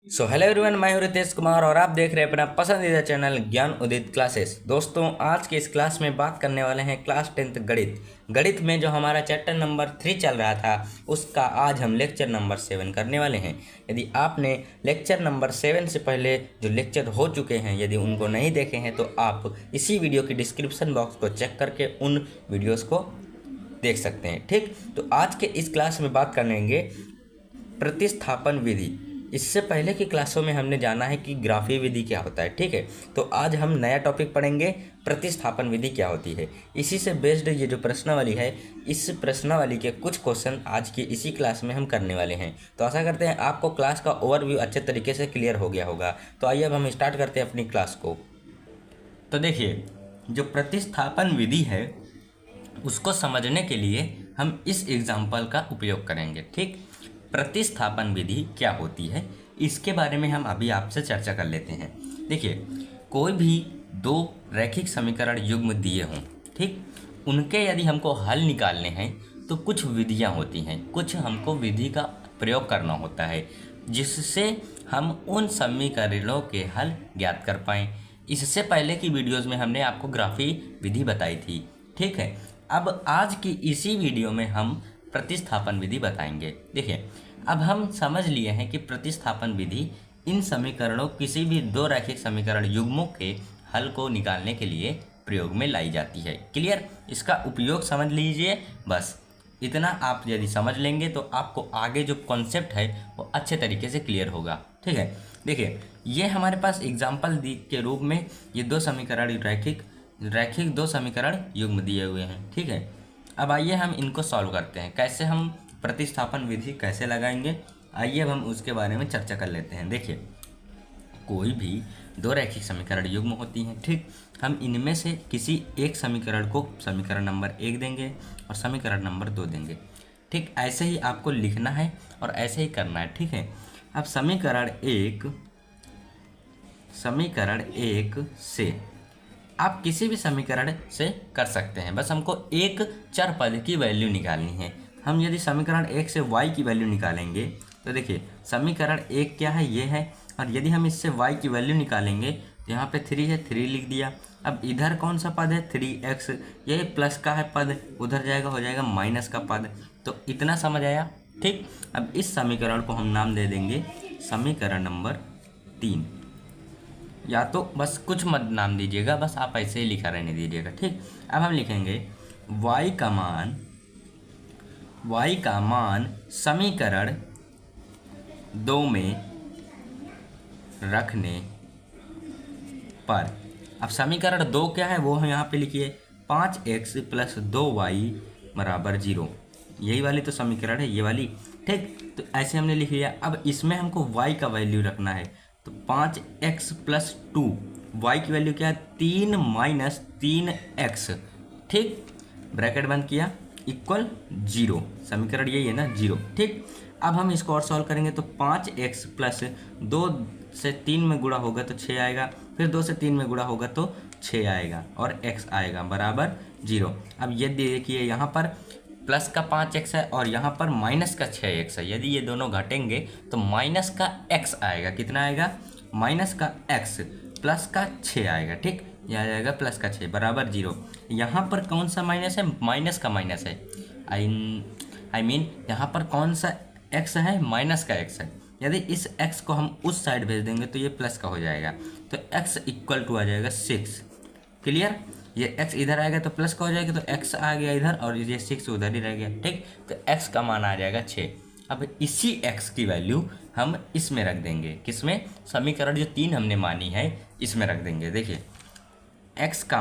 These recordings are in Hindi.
सो हेलो एवरीवन, मैं हूं रितेश कुमार और आप देख रहे हैं अपना पसंदीदा चैनल ज्ञान उदित क्लासेस। दोस्तों, आज के इस क्लास में बात करने वाले हैं क्लास 10th गणित में जो हमारा चैप्टर नंबर 3 चल रहा था उसका आज हम लेक्चर नंबर 7 करने वाले हैं। यदि आपने लेक्चर नंबर 7 से पहले जो लेक्चर हो चुके हैं यदि उनको नहीं देखे हैं तो आप इसी वीडियो की डिस्क्रिप्शन बॉक्स को चेक करके उन वीडियोज़ को देख सकते हैं। ठीक, तो आज के इस क्लास में बात करेंगे प्रतिस्थापन विधि। इससे पहले की क्लासों में हमने जाना है कि ग्राफी विधि क्या होता है। ठीक है, तो आज हम नया टॉपिक पढ़ेंगे, प्रतिस्थापन विधि क्या होती है। इसी से बेस्ड ये जो प्रश्नावली है, इस प्रश्नावली के कुछ क्वेश्चन आज की इसी क्लास में हम करने वाले हैं। तो आशा करते हैं आपको क्लास का ओवरव्यू अच्छे तरीके से क्लियर हो गया होगा। तो आइए अब हम स्टार्ट करते हैं अपनी क्लास को। तो देखिए, जो प्रतिस्थापन विधि है उसको समझने के लिए हम इस एग्जाम्पल का उपयोग करेंगे। ठीक, प्रतिस्थापन विधि क्या होती है इसके बारे में हम अभी आपसे चर्चा कर लेते हैं। देखिए, कोई भी दो रैखिक समीकरण युग्म दिए हों, ठीक, उनके यदि हमको हल निकालने हैं तो कुछ विधियां होती हैं, कुछ हमको विधि का प्रयोग करना होता है जिससे हम उन समीकरणों के हल ज्ञात कर पाएँ। इससे पहले की वीडियोज़ में हमने आपको ग्राफी विधि बताई थी। ठीक है, अब आज की इसी वीडियो में हम प्रतिस्थापन विधि बताएंगे। देखिए, अब हम समझ लिए हैं कि प्रतिस्थापन विधि इन समीकरणों किसी भी दो रैखिक समीकरण युग्मों के हल को निकालने के लिए प्रयोग में लाई जाती है। क्लियर, इसका उपयोग समझ लीजिए, बस इतना आप यदि समझ लेंगे तो आपको आगे जो कॉन्सेप्ट है वो अच्छे तरीके से क्लियर होगा। ठीक है, देखिए, ये हमारे पास एग्जाम्पल के रूप में ये दो समीकरण रैखिक दो समीकरण युग्म दिए हुए हैं। ठीक है, अब आइए हम इनको सॉल्व करते हैं। कैसे हम प्रतिस्थापन विधि कैसे लगाएंगे, आइए अब हम उसके बारे में चर्चा कर लेते हैं। देखिए, कोई भी दो रैखिक समीकरण युग्म होती हैं, ठीक, हम इनमें से किसी एक समीकरण को समीकरण नंबर 1 देंगे और समीकरण नंबर 2 देंगे। ठीक, ऐसे ही आपको लिखना है और ऐसे ही करना है। ठीक है, अब समीकरण एक से आप किसी भी समीकरण से कर सकते हैं, बस हमको एक चर पद की वैल्यू निकालनी है। हम यदि समीकरण 1 से y की वैल्यू निकालेंगे तो देखिए, समीकरण 1 क्या है, ये है, और यदि हम इससे y की वैल्यू निकालेंगे तो यहाँ पे 3 है, 3 लिख दिया। अब इधर कौन सा पद है, 3x, ये प्लस का है पद, उधर जाएगा हो जाएगा माइनस का पद। तो इतना समझ आया। ठीक, अब इस समीकरण को हम नाम दे देंगे समीकरण नंबर 3, या तो बस कुछ मत नाम दीजिएगा, बस आप ऐसे ही लिखा रहने दीजिएगा। ठीक, अब हम लिखेंगे y का मान समीकरण 2 में रखने पर, अब समीकरण 2 क्या है वो हम यहाँ पे लिखिए, 5x + 2y = 0। यही वाली तो समीकरण है, ये वाली। ठीक, तो ऐसे हमने लिख लिया। अब इसमें हमको y का वैल्यू रखना है, तो 5x + 2, y की वैल्यू क्या है, 3 - 3x। ठीक, ब्रैकेट बंद किया, इक्वल 0। समीकरण यही है ना, 0। ठीक, अब हम इसको और सॉल्व करेंगे तो 5x + 2 से 3 में गुणा होगा तो 6 आएगा, फिर 2 से 3 में गुणा होगा तो 6 आएगा और x आएगा बराबर 0। अब ये देखिए, यहाँ पर प्लस का 5x है और यहाँ पर माइनस का 6x है। यदि ये दोनों घटेंगे तो माइनस का x आएगा। कितना आएगा, माइनस का x प्लस का 6 आएगा। ठीक, यह आ जाएगा प्लस का 6 बराबर 0। यहाँ पर कौन सा माइनस है, माइनस का माइनस है, आई मीन यहाँ पर कौन सा x है, माइनस का x है। यदि इस x को हम उस साइड भेज देंगे तो ये प्लस का हो जाएगा, तो x = आ जाएगा 6। क्लियर, ये x इधर आएगा तो प्लस का हो जाएगा, तो x आ गया इधर और ये 6 उधर ही रह गया। ठीक, तो x का मान आ जाएगा 6। अब इसी x की वैल्यू हम इसमें रख देंगे, किसमें, समीकरण जो 3 हमने मानी है इसमें रख देंगे। देखिए, x का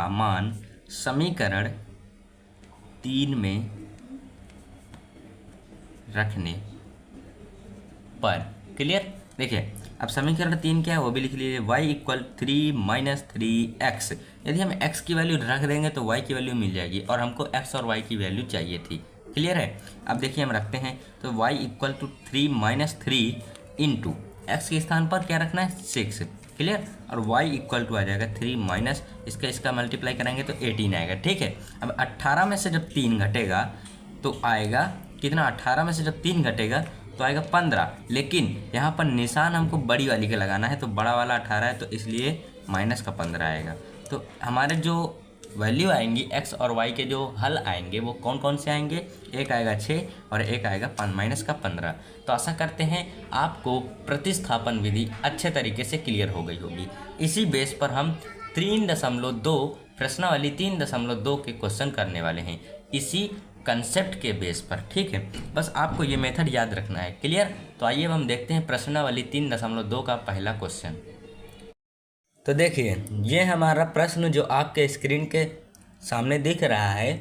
मान समीकरण 3 में रखने पर। क्लियर, देखिए, अब समीकरण 3 क्या है वो भी लिख लीजिए, y = 3 - 3x। यदि हम x की वैल्यू रख देंगे तो y की वैल्यू मिल जाएगी और हमको x और y की वैल्यू चाहिए थी। क्लियर है, अब देखिए हम रखते हैं तो y = 3 - 3 इंटू x के स्थान पर क्या रखना है, 6। क्लियर, और y = आ जाएगा 3 - इसका मल्टीप्लाई करेंगे तो 18 आएगा। ठीक है, अब 18 में से जब 3 घटेगा तो आएगा कितना, 18 में से जब 3 घटेगा तो आएगा 15, लेकिन यहाँ पर निशान हमको बड़ी वाली का लगाना है, तो बड़ा वाला 18 है, तो इसलिए माइनस का 15 आएगा। तो हमारे जो वैल्यू आएंगी x और y के जो हल आएंगे वो कौन कौन से आएंगे, एक आएगा 6 और एक आएगा माइनस का 15। तो आशा करते हैं आपको प्रतिस्थापन विधि अच्छे तरीके से क्लियर हो गई होगी। इसी बेस पर हम 3.2 प्रश्नावली 3.2 के क्वेश्चन करने वाले हैं, इसी कंसेप्ट के बेस पर, ठीक है। बस आपको ये मेथड याद रखना है, क्लियर। तो आइए अब हम देखते हैं प्रश्नावली 3.2 का पहला क्वेश्चन। तो देखिए, ये हमारा प्रश्न जो आपके स्क्रीन के सामने दिख रहा है,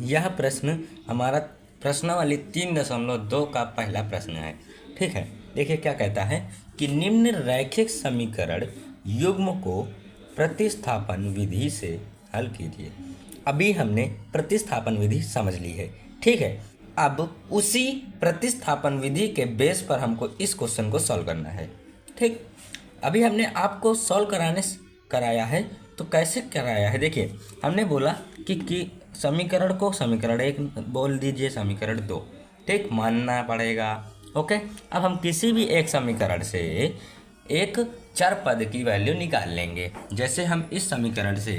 यह प्रश्न हमारा प्रश्नावली 3.2 का पहला प्रश्न है, ठीक है। देखिए क्या कहता है कि निम्न रैखिक समीकरण युग्म को प्रतिस्थापन विधि से हल कीजिए। अभी हमने प्रतिस्थापन विधि समझ ली है, ठीक है। अब उसी प्रतिस्थापन विधि के बेस पर हमको इस क्वेश्चन को सॉल्व करना है, ठीक। अभी हमने आपको सॉल्व कराया है, तो कैसे कराया है देखिए। हमने बोला कि समीकरण को समीकरण 1 बोल दीजिए, समीकरण 2, ठीक, मानना पड़ेगा, ओके। अब हम किसी भी एक समीकरण से एक चर पद की वैल्यू निकाल लेंगे। जैसे हम इस समीकरण से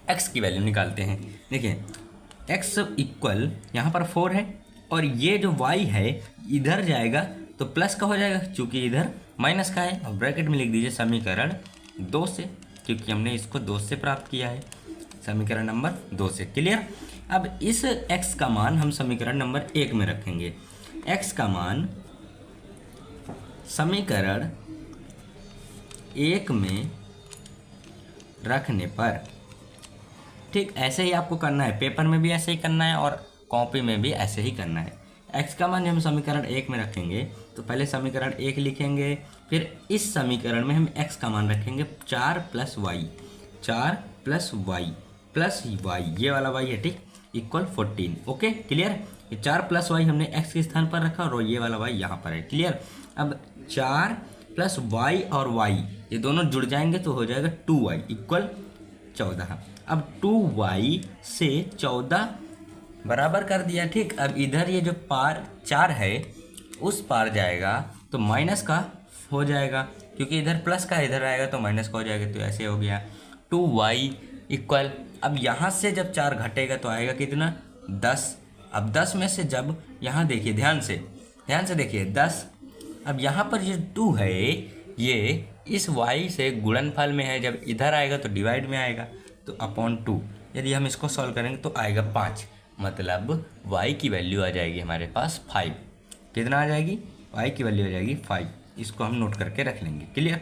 x की वैल्यू निकालते हैं। देखिए x इक्वल यहाँ पर 4 है, और ये जो y है इधर जाएगा तो प्लस का हो जाएगा, क्योंकि इधर माइनस का है। और ब्रैकेट में लिख दीजिए समीकरण 2 से, क्योंकि हमने इसको 2 से प्राप्त किया है, समीकरण नंबर 2 से, क्लियर। अब इस x का मान हम समीकरण नंबर 1 में रखेंगे। x का मान समीकरण 1 में रखने पर, ठीक, ऐसे ही आपको करना है, पेपर में भी ऐसे ही करना है और कॉपी में भी ऐसे ही करना है। x का मान हम समीकरण 1 में रखेंगे तो पहले समीकरण 1 लिखेंगे, फिर इस समीकरण में हम x का मान रखेंगे 4 + y, 4 + y प्लस y, ये वाला y है, ठीक, इक्वल 14, ओके, क्लियर। ये 4 + y हमने x के स्थान पर रखा और ये वाला y यहाँ पर है, क्लियर। अब 4 + y और y ये दोनों जुड़ जाएंगे तो हो जाएगा 2y इक्वल 14। अब 2y से 14 बराबर कर दिया, ठीक। अब इधर ये जो पार 4 है उस पार जाएगा तो माइनस का हो जाएगा, क्योंकि इधर प्लस का इधर आएगा तो माइनस का हो जाएगा, तो ऐसे हो गया 2y इक्वल। अब यहाँ से जब 4 घटेगा तो आएगा कितना, 10। अब 10 में से जब यहाँ देखिए, ध्यान से देखिए 10, अब यहाँ पर ये 2 है, ये इस y से गुणनफल में है, जब इधर आएगा तो डिवाइड में आएगा, तो अपॉन 2। यदि हम इसको सॉल्व करेंगे तो आएगा 5, मतलब y की वैल्यू आ जाएगी हमारे पास 5। कितना आ जाएगी, y की वैल्यू आ जाएगी 5। इसको हम नोट करके रख लेंगे, क्लियर।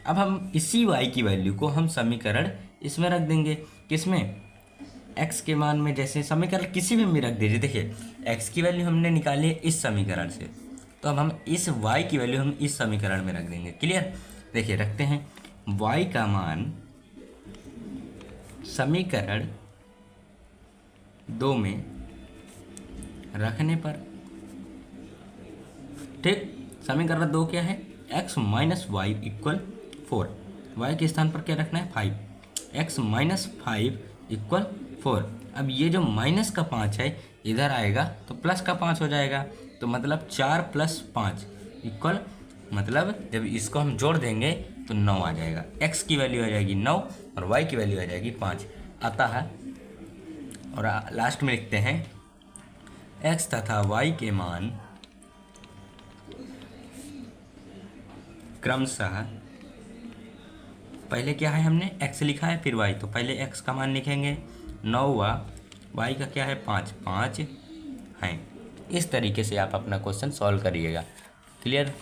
अब हम इसी y की वैल्यू को हम समीकरण इसमें रख देंगे, किसमें, x के मान में। जैसे समीकरण किसी में भी रख दीजिए। देखिए x की वैल्यू हमने निकाली है इस समीकरण से, तो अब हम इस y की वैल्यू हम इस समीकरण में रख देंगे, क्लियर। देखिए रखते हैं, y का मान समीकरण 2 में रखने पर, ठीक, समीकरण 2 क्या है, x - y इक्वल 4, y के स्थान पर क्या रखना है 5, x - 5 इक्वल 4। अब ये जो माइनस का 5 है इधर आएगा तो प्लस का 5 हो जाएगा, तो मतलब 4 + 5 इक्वल, मतलब जब इसको हम जोड़ देंगे तो 9 आ जाएगा। x की वैल्यू आ जाएगी 9 और y की वैल्यू आ जाएगी 5 आता है। और लास्ट में लिखते हैं x तथा y के मान क्रमशः, पहले क्या है हमने x लिखा है फिर y, तो पहले x का मान लिखेंगे 9 हुआ, y का क्या है 5 है। इस तरीके से आप अपना क्वेश्चन सॉल्व करिएगा, क्लियर।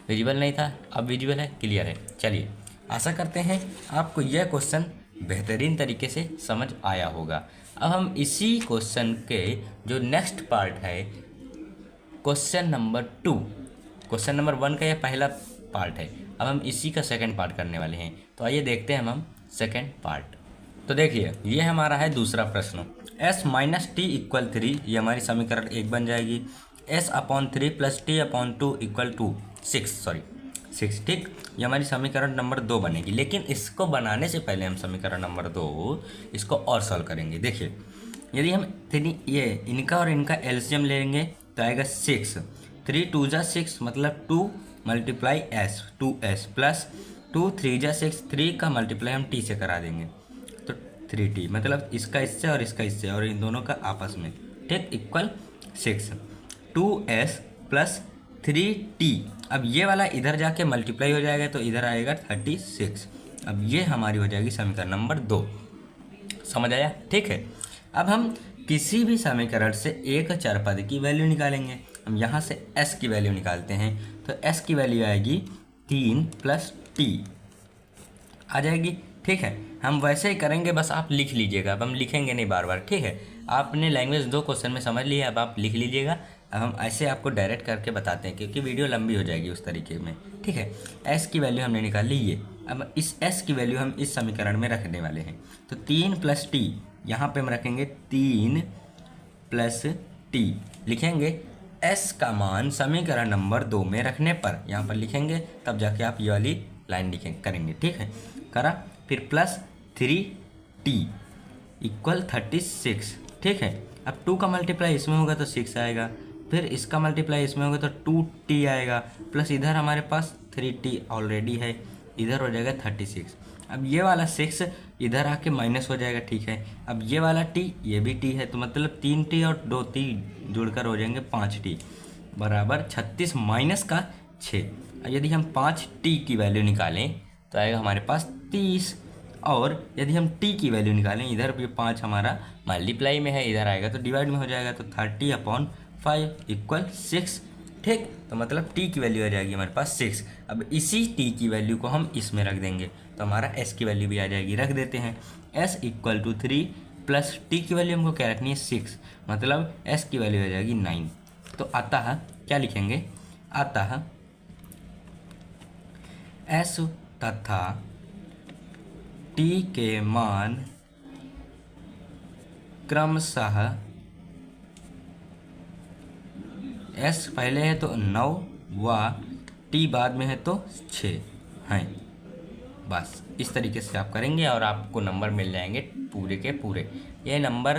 विजुअल नहीं था, अब विजुअल है, क्लियर है। चलिए, आशा करते हैं आपको यह क्वेश्चन बेहतरीन तरीके से समझ आया होगा। अब हम इसी क्वेश्चन के जो नेक्स्ट पार्ट है, क्वेश्चन नंबर 2, क्वेश्चन नंबर 1 का यह पहला पार्ट है, अब हम इसी का सेकंड पार्ट करने वाले हैं। तो आइए देखते हैं हम सेकंड पार्ट। तो देखिए ये हमारा है दूसरा प्रश्न, s - t इक्वल 3, ये हमारी समीकरण 1 बन जाएगी। s/3 + t/2 इक्वल टू 6, ठीक, ये हमारी समीकरण नंबर 2 बनेगी। लेकिन इसको बनाने से पहले हम समीकरण नंबर 2 इसको और सॉल्व करेंगे। देखिए यदि हम ये इनका और इनका एलसीएम लेंगे तो आएगा 6, 3 2 जा 6 मतलब 2 मल्टीप्लाई एस 2s प्लस 2 3 जा 6 3 का मल्टीप्लाई हम t से करा देंगे तो 3t मतलब इसका इससे और इसका इससे और इन दोनों का आपस में, ठीक, इक्वल 6 2s प्लस 3t। अब ये वाला इधर जाके मल्टीप्लाई हो जाएगा तो इधर आएगा 36। अब ये हमारी हो जाएगी समीकरण नंबर 2। समझ आया? ठीक है। अब हम किसी भी समीकरण से एक चरपद की वैल्यू निकालेंगे। हम यहाँ से s की वैल्यू निकालते हैं तो s की वैल्यू आएगी 3 प्लस t आ जाएगी। ठीक है, हम वैसे ही करेंगे, बस आप लिख लीजिएगा। अब हम लिखेंगे नहीं बार बार, ठीक है। आपने लैंग्वेज 2 क्वेश्चन में समझ लिया, अब आप लिख लीजिएगा। अब हम ऐसे आपको डायरेक्ट करके बताते हैं क्योंकि वीडियो लंबी हो जाएगी उस तरीके में, ठीक है। s की वैल्यू हमने निकाल ली ये। अब इस s की वैल्यू हम इस समीकरण में रखने वाले हैं तो 3 प्लस t, यहाँ पे हम रखेंगे 3 प्लस t, लिखेंगे s का मान समीकरण नंबर 2 में रखने पर यहाँ पर लिखेंगे, तब जाके आप ये वाली लाइन करेंगे, ठीक है। करा, फिर प्लस 3t इक्वल 36, ठीक है। अब 2 का मल्टीप्लाई इसमें होगा तो 6 आएगा, फिर इसका मल्टीप्लाई इसमें होगा तो 2t आएगा, प्लस इधर हमारे पास 3t ऑलरेडी है, इधर हो जाएगा 36। अब ये वाला 6 इधर आके माइनस हो जाएगा, ठीक है। अब ये वाला t, ये भी t है, तो मतलब 3t और 2t जुड़कर हो जाएंगे 5t बराबर 36 माइनस का 6। यदि हम 5t की वैल्यू निकालें तो आएगा हमारे पास 30, और यदि हम t की वैल्यू निकालें, इधर भी 5 हमारा मल्टीप्लाई में है, इधर आएगा तो डिवाइड में हो जाएगा, तो 30/5 इक्वल 6, ठीक। तो मतलब t की वैल्यू आ जाएगी हमारे पास 6। अब इसी t की वैल्यू को हम इसमें रख देंगे तो हमारा s की वैल्यू भी आ जाएगी। रख देते हैं s equal to 3 plus t की वैल्यू हमको क्या रखनी है 6, मतलब s की वैल्यू आ जाएगी 9। तो अतः क्या लिखेंगे, अतः s तथा t के मान क्रमशः s पहले है तो 9 व t बाद में है तो 6 हैं। बस इस तरीके से आप करेंगे और आपको नंबर मिल जाएंगे पूरे के पूरे। ये नंबर,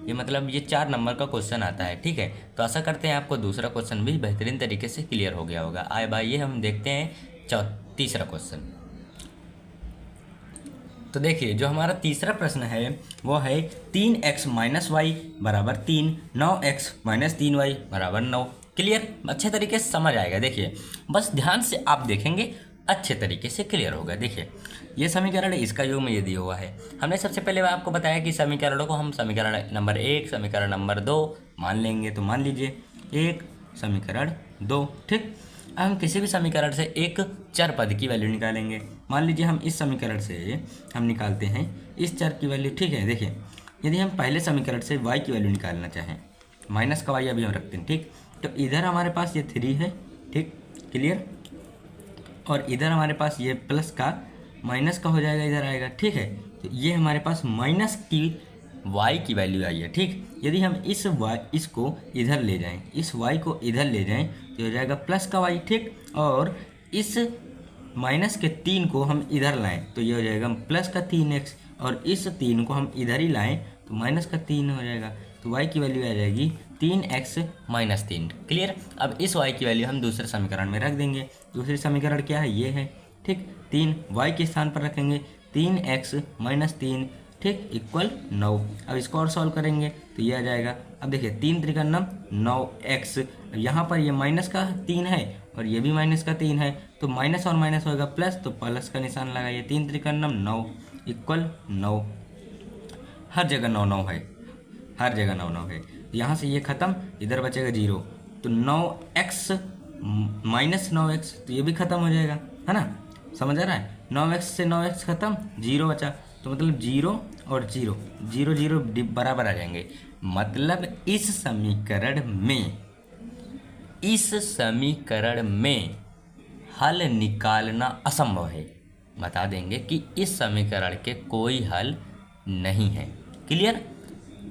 ये मतलब ये 4 नंबर का क्वेश्चन आता है, ठीक है। तो आशा करते हैं आपको दूसरा क्वेश्चन भी बेहतरीन तरीके से क्लियर हो गया होगा। आए भाई, ये हम देखते हैं तीसरा क्वेश्चन। तो देखिए, जो हमारा तीसरा प्रश्न है वो है 3x माइनस वाई बराबर 3, 9x माइनस 3y बराबर 9। क्लियर? अच्छे तरीके से समझ आएगा। देखिए, बस ध्यान से आप देखेंगे, अच्छे तरीके से क्लियर होगा। देखिए, ये समीकरण इसका युग्म ये दिया हुआ है। हमने सबसे पहले आपको बताया कि समीकरणों को हम समीकरण नंबर 1, समीकरण नंबर 2 मान लेंगे। तो मान लीजिए 1, समीकरण 2, ठीक। अब हम किसी भी समीकरण से एक चर पद की वैल्यू निकालेंगे। मान लीजिए हम इस समीकरण से हम निकालते हैं इस चर की वैल्यू, ठीक है। देखिए, यदि हम पहले समीकरण से y की वैल्यू निकालना चाहें, माइनस का y अभी हम रखते हैं, ठीक। तो इधर हमारे पास ये 3 है, ठीक, क्लियर। और इधर हमारे पास ये प्लस का माइनस का हो जाएगा, इधर आएगा, ठीक है। तो ये हमारे पास माइनस की y की वैल्यू आई है, ठीक। यदि हम इसको इधर ले जाएं, इस y को इधर ले जाएं तो हो जाएगा प्लस का y, ठीक। और इस माइनस के 3 को हम इधर लाएं तो ये हो जाएगा प्लस का 3x, और इस 3 को हम इधर ही लाएं तो माइनस का 3 हो जाएगा। तो y की वैल्यू आ जाएगी 3x माइनस 3। क्लियर? अब इस y की वैल्यू हम दूसरे समीकरण में रख देंगे। दूसरी समीकरण क्या है, ये है, ठीक। 3 y के स्थान पर रखेंगे 3x माइनस 3, ठीक, इक्वल 9। अब इसको और सॉल्व करेंगे तो ये आ जाएगा। अब देखिए 3 त्रिकन्नम 9x, यहाँ पर ये माइनस का 3 है और ये भी माइनस का 3 है, तो माइनस और माइनस होगा प्लस, तो प्लस का निशान लगाइए। 3 त्रिकन्नम 9 इक्वल 9, हर जगह 9 9 है, हर जगह 9 9 है। यहाँ से ये ख़त्म, इधर बचेगा 0, तो 9x माइनस 9x, तो ये भी ख़त्म हो जाएगा, है ना। समझ आ रहा है? 9x से 9x ख़त्म, 0 बचा, तो मतलब 0 और 0 0 0 बराबर आ जाएंगे। मतलब इस समीकरण में हल निकालना असंभव है। बता देंगे कि इस समीकरण के कोई हल नहीं है। क्लियर?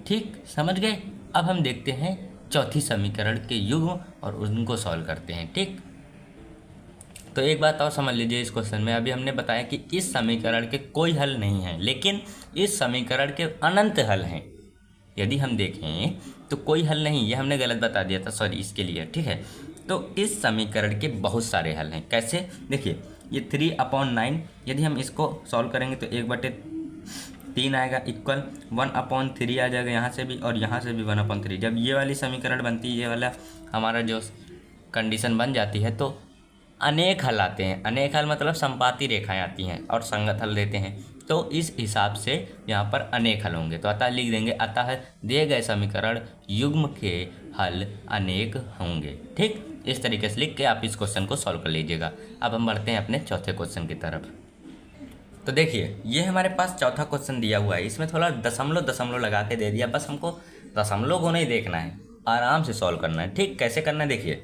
ठीक, समझ गए। अब हम देखते हैं चौथी समीकरण के युग्म और उनको सॉल्व करते हैं, ठीक। तो एक बात और समझ लीजिए इस क्वेश्चन में, अभी हमने बताया कि इस समीकरण के कोई हल नहीं है, लेकिन इस समीकरण के अनंत हल हैं। यदि हम देखें तो कोई हल नहीं, ये हमने गलत बता दिया था, सॉरी इसके लिए, ठीक है। तो इस समीकरण के बहुत सारे हल हैं। कैसे? देखिए, ये 3/9 यदि हम इसको सॉल्व करेंगे तो 1/3 आएगा, इक्वल 1/3 आ जाएगा यहाँ से भी और यहाँ से भी 1/3। जब ये वाली समीकरण बनती है, ये वाला हमारा जो कंडीशन बन जाती है, तो अनेक हल आते हैं। अनेक हल मतलब संपाती रेखाएं आती हैं और संगत हल देते हैं। तो इस हिसाब से यहाँ पर अनेक हल होंगे। तो अतः लिख देंगे, अतः दिए गए समीकरण युग्म के हल अनेक होंगे। ठीक, इस तरीके से लिख के आप इस क्वेश्चन को सॉल्व कर लीजिएगा। अब हम बढ़ते हैं अपने चौथे क्वेश्चन की तरफ। तो देखिए, ये हमारे पास चौथा क्वेश्चन दिया हुआ है। इसमें थोड़ा दशमलव लगा के दे दिया, बस हमको दशमलव को नहीं देखना है, आराम से सॉल्व करना है। ठीक, कैसे करना है? देखिए,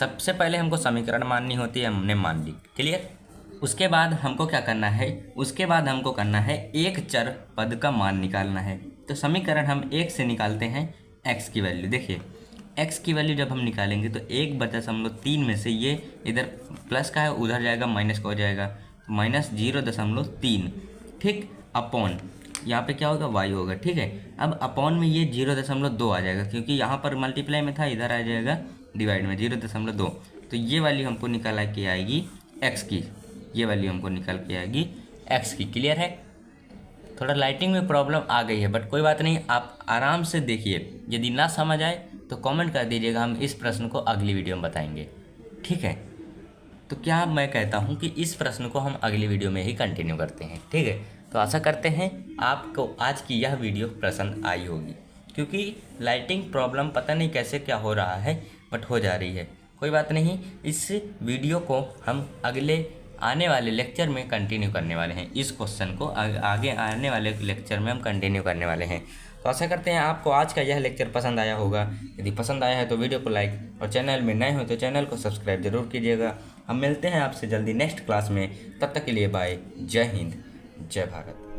सबसे पहले हमको समीकरण माननी होती है, हमने मान ली, क्लियर। उसके बाद हमको क्या करना है? उसके बाद हमको करना है एक चर पद का मान निकालना है। तो समीकरण हम 1 से निकालते हैं x की वैल्यू। देखिए, x की वैल्यू जब हम निकालेंगे तो 1/3 में से ये इधर प्लस का है, उधर जाएगा माइनस का हो जाएगा, -0.3। ठीक, अपॉन यहाँ पे क्या होगा? y होगा। ठीक है, अब अपॉन में ये 0.2 आ जाएगा, क्योंकि यहाँ पर मल्टीप्लाई में था, इधर आ जाएगा डिवाइड में 0.2। तो ये वैल्यू हमको निकाल के आएगी x की, ये वैल्यू हमको निकल के आएगी x की। क्लियर है? थोड़ा लाइटिंग में प्रॉब्लम आ गई है, बट कोई बात नहीं, आप आराम से देखिए। यदि ना समझ आए तो कमेंट कर दीजिएगा, हम इस प्रश्न को अगली वीडियो में बताएंगे। ठीक है, तो क्या मैं कहता हूँ कि इस प्रश्न को हम अगली वीडियो में ही कंटिन्यू करते हैं। ठीक है, तो आशा करते हैं आपको आज की यह वीडियो पसंद आई होगी, क्योंकि लाइटिंग प्रॉब्लम पता नहीं कैसे क्या हो रहा है, बट हो जा रही है। कोई बात नहीं, इस वीडियो को हम अगले आने वाले लेक्चर में कंटिन्यू करने वाले हैं। इस क्वेश्चन को आगे आने वाले लेक्चर में हम कंटिन्यू करने वाले हैं। तो आशा करते हैं आपको आज का यह लेक्चर पसंद आया होगा। यदि पसंद आया है तो वीडियो को लाइक, और चैनल में नए हो तो चैनल को सब्सक्राइब जरूर कीजिएगा। हम मिलते हैं आपसे जल्दी नेक्स्ट क्लास में। तब तक के लिए बाय, जय हिंद, जय भारत।